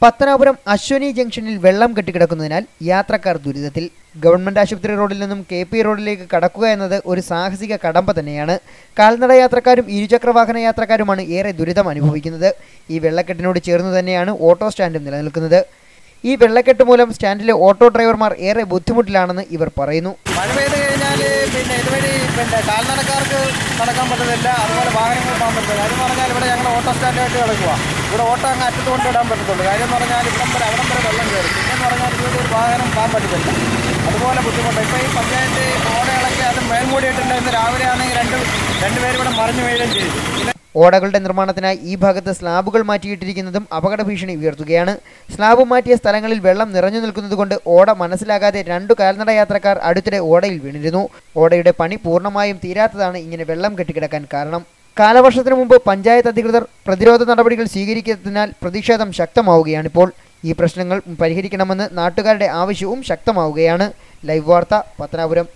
പത്തനാപുരം അശ്വനി ജംഗ്ഷനിൽ വെള്ളം കെട്ടിക്കിടക്കുന്നതിനാൽ യാത്രക്കാർ ദുരിതത്തിൽ. ഗവൺമെന്റ് ആശുപത്രി റോഡിൽ നിന്നും KP റോഡിലേക്ക് കടക്കുക എന്നത് ഒരു സാഹസിക കടമ്പ തന്നെയാണ്. കാൽനട യാത്രക്കാരും ഇരുചക്രവാഹന യാത്രക്കാരുമാണ് ഏറെ ദുരിതം അനുഭവിക്കുന്നത്. ഈ വെള്ളക്കെട്ടിനോട് ചേർന്ന് തന്നെയാണ് ഓട്ടോ സ്റ്റാൻഡും നിലനിൽക്കുന്നത്. ഈ വെള്ളക്കെട്ട് മൂലം സ്റ്റാൻഡിലെ ഓട്ടോ ഡ്രൈവർമാർ ഏറെ ബുദ്ധിമുട്ടിലാണെന്ന് ഇവർ പറയുന്നു. മഴ പെയ്ത് കഴിഞ്ഞാൽ ഇതുവഴി കാൽനടക്കാർക്ക് നടക്കാൻ പറ്റുന്നില്ല, അതുപോലെ വാഹനങ്ങൾ പോകാൻ പറ്റില്ല. കാര്യം എന്ന് പറഞ്ഞാൽ ഇവിടെ ഞങ്ങൾ ഓട്ടോ സ്റ്റാൻഡായിട്ട് കിടക്കുക. ഇവിടെ ഓട്ടോ അങ്ങ് അറ്റത്ത് കൊണ്ട് ഇടാൻ പറ്റത്തുള്ളൂ. കാര്യം എന്ന് പറഞ്ഞാൽ അവിടം വരെ വെള്ളം കയറും. പിന്നെന്ന് പറഞ്ഞാൽ ഇവിടെ ഒരു വാഹനം പോകാൻ പറ്റത്തില്ല. അതുപോലെ ബുദ്ധിമുട്ട്. ഇപ്പോൾ ഈ പഞ്ചായത്ത് ഓട ഇളക്കി അത് മേൽമൂടിയിട്ടുണ്ട്. ഇന്ന് രാവിലെ ആണെങ്കിൽ രണ്ടുപേരും ഇവിടെ മറിഞ്ഞു വീഴുകയും ചെയ്തു. ഓടകളുടെ നിർമ്മാണത്തിനായി ഈ ഭാഗത്ത് സ്ലാബുകൾ മാറ്റിയിട്ടിരിക്കുന്നതും അപകട ഭീഷണി ഉയർത്തുകയാണ്. സ്ലാബ് മാറ്റിയ സ്ഥലങ്ങളിൽ വെള്ളം നിറഞ്ഞു നിൽക്കുന്നതുകൊണ്ട് ഓട മനസ്സിലാകാതെ 2 കാൽനട യാത്രക്കാർ അടുത്തിടെ ഓടയിൽ വീണിരുന്നു. ഓടയുടെ പണി പൂർണ്ണമായും തീരാത്തതാണ് ഇങ്ങനെ വെള്ളം കെട്ടിക്കിടക്കാൻ കാരണം. കാലവർഷത്തിനു മുമ്പ് പഞ്ചായത്ത് അധികൃതർ പ്രതിരോധ നടപടികൾ സ്വീകരിക്കാത്തതിനാൽ പ്രതിഷേധം ശക്തമാവുകയാണിപ്പോൾ. ഈ പ്രശ്നങ്ങൾ പരിഹരിക്കണമെന്ന് നാട്ടുകാരുടെ ആവശ്യവും ശക്തമാവുകയാണ്. ലൈവ് വാർത്ത, പത്തനാപുരം.